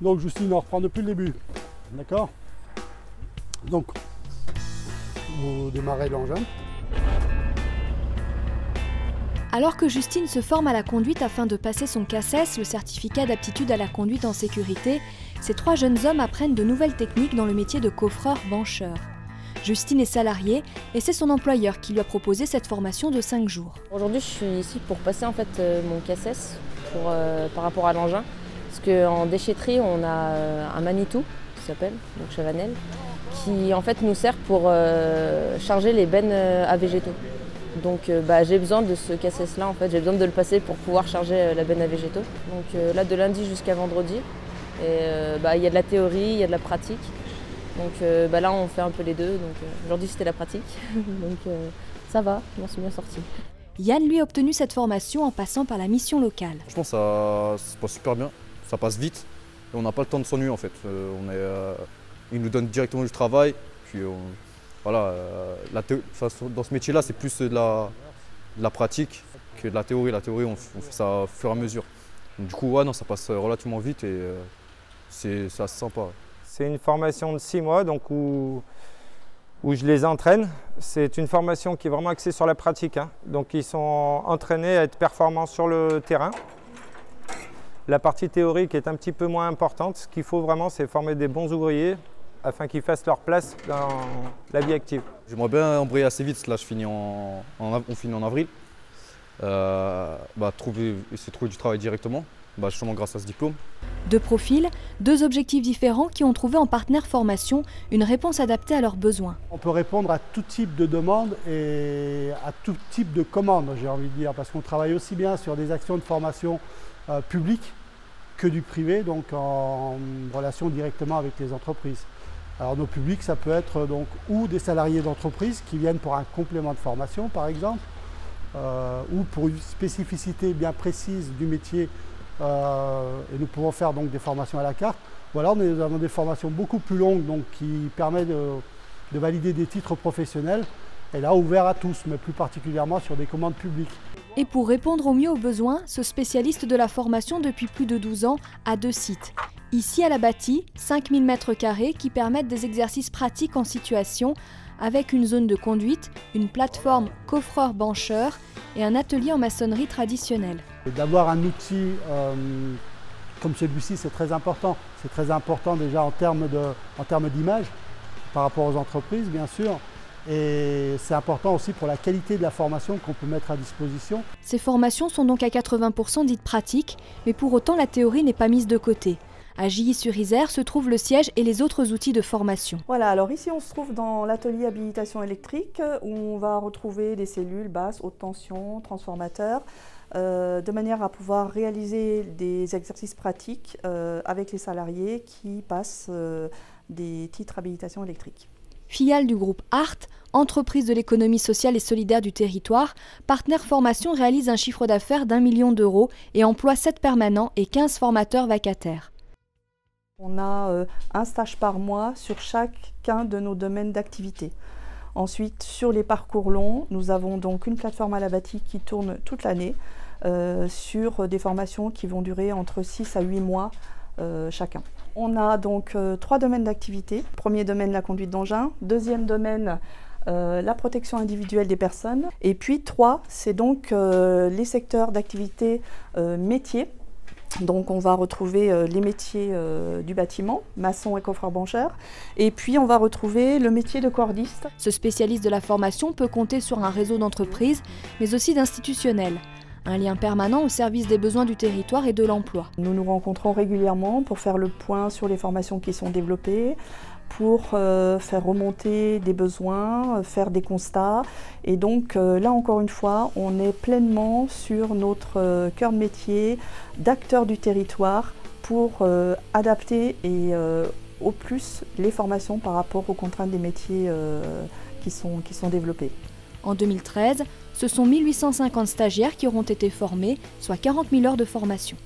Donc Justine, on reprend depuis le début. D'accord? Donc, vous démarrez l'engin. Alors que Justine se forme à la conduite afin de passer son CACES, le certificat d'aptitude à la conduite en sécurité, ces 3 jeunes hommes apprennent de nouvelles techniques dans le métier de coffreur-bancheur. Justine est salariée et c'est son employeur qui lui a proposé cette formation de 5 jours. Aujourd'hui, je suis ici pour passer en fait mon CACES par rapport à l'engin. Parce qu'en déchetterie, on a un Manitou qui s'appelle, donc Chavanel, qui en fait nous sert pour charger les bennes à végétaux. Donc j'ai besoin de ce CACES là, en fait, j'ai besoin de le passer pour pouvoir charger la benne à végétaux. Donc là, de lundi jusqu'à vendredi, il y a de la théorie, il y a de la pratique. Donc là, on fait un peu les deux. Donc aujourd'hui, c'était la pratique. Donc ça va, je m'en suis bien sortie. Yann lui a obtenu cette formation en passant par la mission locale. Franchement, ça se passe super bien, ça passe vite et on n'a pas le temps de s'ennuyer en fait. Ils nous donnent directement du travail, puis voilà, dans ce métier-là, c'est plus de la pratique que de la théorie. La théorie, on fait ça au fur et à mesure. Donc, du coup, ouais, non, ça passe relativement vite et c'est assez sympa. C'est une formation de 6 mois donc où je les entraîne. C'est une formation qui est vraiment axée sur la pratique. Donc ils sont entraînés à être performants sur le terrain. La partie théorique est un petit peu moins importante. Ce qu'il faut vraiment, c'est former des bons ouvriers afin qu'ils fassent leur place dans la vie active. J'aimerais bien embrayer assez vite, là on finit en avril. Essayer de trouver du travail directement, justement grâce à ce diplôme. 2 profils, 2 objectifs différents qui ont trouvé en partenaire formation une réponse adaptée à leurs besoins. On peut répondre à tout type de demande et à tout type de commande, j'ai envie de dire, parce qu'on travaille aussi bien sur des actions de formation publiques que du privé, donc en relation directement avec les entreprises. Alors nos publics, ça peut être donc ou des salariés d'entreprise qui viennent pour un complément de formation par exemple, ou pour une spécificité bien précise du métier, et nous pouvons faire donc des formations à la carte. Ou alors nous avons des formations beaucoup plus longues donc, qui permettent de valider des titres professionnels, et là ouvert à tous, mais plus particulièrement sur des commandes publiques. Et pour répondre au mieux aux besoins, ce spécialiste de la formation depuis plus de 12 ans a 2 sites. Ici à la Bâtie, 5000 m² qui permettent des exercices pratiques en situation avec une zone de conduite, une plateforme coffreur-bancheur et un atelier en maçonnerie traditionnelle. D'avoir un outil comme celui-ci, c'est très important. C'est très important déjà en termes d'image par rapport aux entreprises, bien sûr. Et c'est important aussi pour la qualité de la formation qu'on peut mettre à disposition. Ces formations sont donc à 80% dites pratiques, mais pour autant la théorie n'est pas mise de côté. À Gilly-sur-Isère se trouvent le siège et les autres outils de formation. Voilà, alors ici on se trouve dans l'atelier habilitation électrique où on va retrouver des cellules basses, haute tension, transformateurs, de manière à pouvoir réaliser des exercices pratiques avec les salariés qui passent des titres habilitation électrique. Filiale du groupe ART, entreprise de l'économie sociale et solidaire du territoire, Partenaire Formation réalise un chiffre d'affaires d'1 million d'euros et emploie 7 permanents et 15 formateurs vacataires. On a un stage par mois sur chacun de nos domaines d'activité. Ensuite, sur les parcours longs, nous avons donc une plateforme à la Bâtie qui tourne toute l'année sur des formations qui vont durer entre 6 à 8 mois chacun. On a donc 3 domaines d'activité. Premier domaine, la conduite d'engin. Deuxième domaine, la protection individuelle des personnes. Et puis 3, c'est donc les secteurs d'activité métiers. Donc on va retrouver les métiers du bâtiment, maçon et coffreur-bancheur, et puis on va retrouver le métier de cordiste. Ce spécialiste de la formation peut compter sur un réseau d'entreprises, mais aussi d'institutionnels. Un lien permanent au service des besoins du territoire et de l'emploi. Nous nous rencontrons régulièrement pour faire le point sur les formations qui sont développées, pour faire remonter des besoins, faire des constats. Et donc là encore une fois, on est pleinement sur notre cœur de métier d'acteurs du territoire pour adapter et au plus les formations par rapport aux contraintes des métiers qui sont développées. En 2013, ce sont 1850 stagiaires qui auront été formés, soit 40 000 heures de formation.